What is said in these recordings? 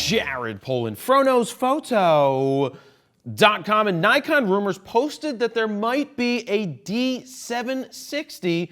Jared Polin, FroKnowsPhoto.com, and Nikon rumors posted that there might be a D760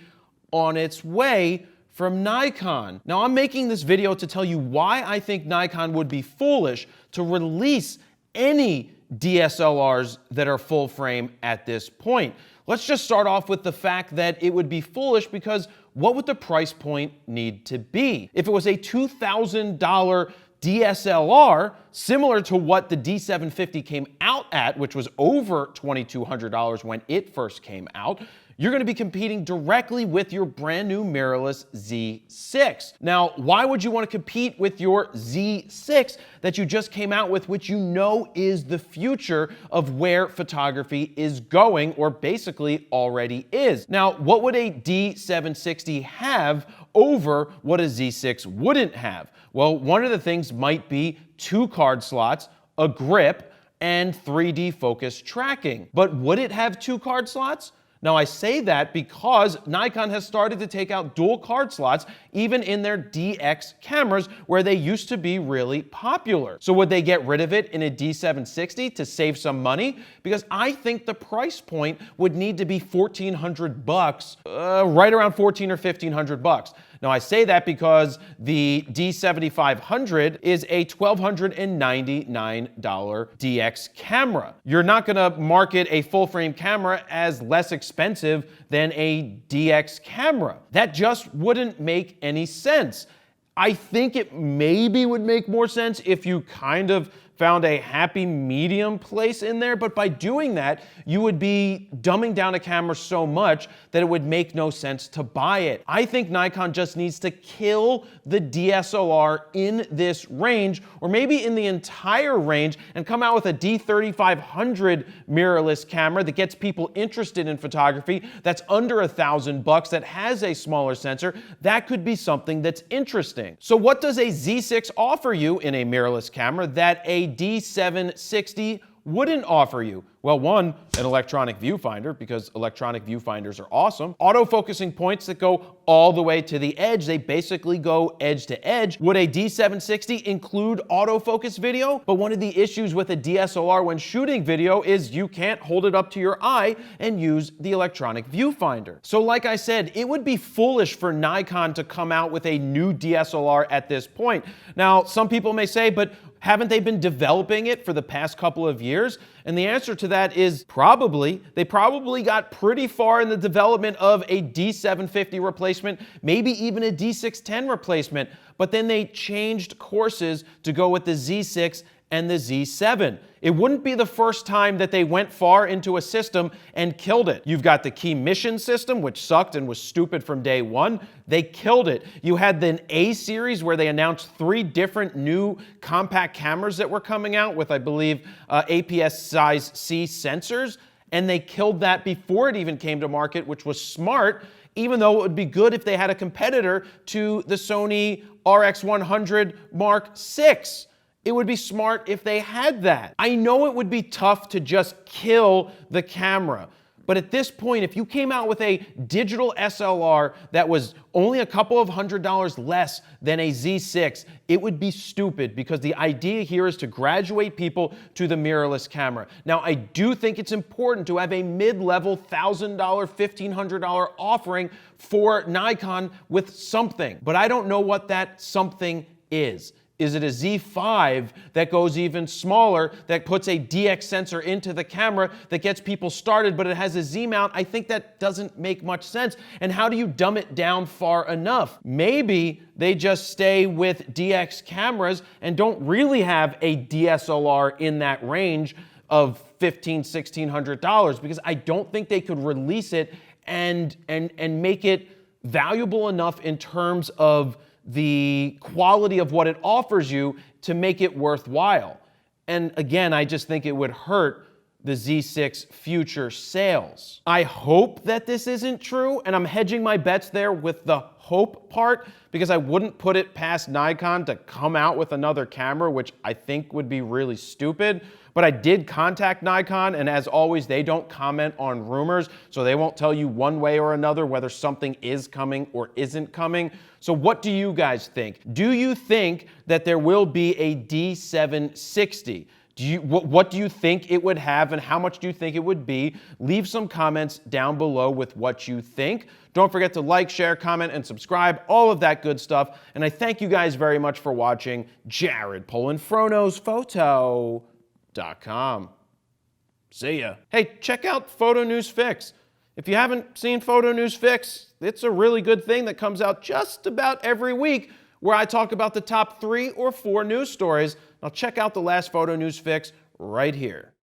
on its way from Nikon. Now, I'm making this video to tell you why I think Nikon would be foolish to release any DSLRs that are full frame at this point. Let's just start off with the fact that it would be foolish because what would the price point need to be? If it was a $2,000 DSLR, similar to what the D750 came out at, which was over $2,200 when it first came out, you're going to be competing directly with your brand new mirrorless Z6. Now, why would you want to compete with your Z6 that you just came out with, which you know is the future of where photography is going, or basically already is? Now, what would a D760 have over what a Z6 wouldn't have? Well, one of the things might be 2 card slots, a grip, and 3D focus tracking. But would it have 2 card slots? Now, I say that because Nikon has started to take out dual card slots even in their DX cameras where they used to be really popular. So would they get rid of it in a D760 to save some money? Because I think the price point would need to be $1,400, right around $1,400 or $1,500. Now, I say that because the D7500 is a $1,299 DX camera. You're not going to market a full-frame camera as less expensive than a DX camera. That just wouldn't make any sense. I think it maybe would make more sense if you kind of found a happy medium place in there, but by doing that, you would be dumbing down a camera so much that it would make no sense to buy it. I think Nikon just needs to kill the DSLR in this range, or maybe in the entire range, and come out with a D3500 mirrorless camera that gets people interested in photography, that's under $1,000, that has a smaller sensor. That could be something that's interesting. So what does a Z6 offer you in a mirrorless camera that a D760 wouldn't offer you? Well, one, an electronic viewfinder, because electronic viewfinders are awesome. Autofocusing points that go all the way to the edge. They basically go edge to edge. Would a D760 include autofocus video? But one of the issues with a DSLR when shooting video is you can't hold it up to your eye and use the electronic viewfinder. So like I said, it would be foolish for Nikon to come out with a new DSLR at this point. Now, some people may say, but haven't they been developing it for the past couple of years? And the answer to that is probably. They probably got pretty far in the development of a D750 replacement, maybe even a D610 replacement, but then they changed courses to go with the Z6 and the Z7. It wouldn't be the first time that they went far into a system and killed it. You've got the key mission system, which sucked and was stupid from day one. They killed it. You had the A series where they announced 3 different new compact cameras that were coming out with, I believe, APS-size C sensors, and they killed that before it even came to market, which was smart, even though it would be good if they had a competitor to the Sony RX100 Mark VI. It would be smart if they had that. I know it would be tough to just kill the camera, but at this point, if you came out with a digital SLR that was only a couple of $100 less than a Z6, it would be stupid, because the idea here is to graduate people to the mirrorless camera. Now, I do think it's important to have a mid-level $1,000, $1,500 offering for Nikon with something, but I don't know what that something is. Is it a Z5 that goes even smaller, that puts a DX sensor into the camera that gets people started, but it has a Z mount? I think that doesn't make much sense. And how do you dumb it down far enough? Maybe they just stay with DX cameras and don't really have a DSLR in that range of $1,500, $1,600, because I don't think they could release it and make it valuable enough in terms of the quality of what it offers you to make it worthwhile. And again, I just think it would hurt the Z6 future sales. I hope that this isn't true, and I'm hedging my bets there with the hope part because I wouldn't put it past Nikon to come out with another camera, which I think would be really stupid. But I did contact Nikon, and as always, they don't comment on rumors, so they won't tell you one way or another whether something is coming or isn't coming. So what do you guys think? Do you think that there will be a D760? What do you think it would have, and how much do you think it would be? Leave some comments down below with what you think. Don't forget to like, share, comment, and subscribe, all of that good stuff. And I thank you guys very much for watching. Jared Polin, FroKnowsPhoto.com. See ya. Hey, check out Photo News Fix. If you haven't seen Photo News Fix, it's a really good thing that comes out just about every week where I talk about the top 3 or 4 news stories. Now check out the last Photo News Fix right here.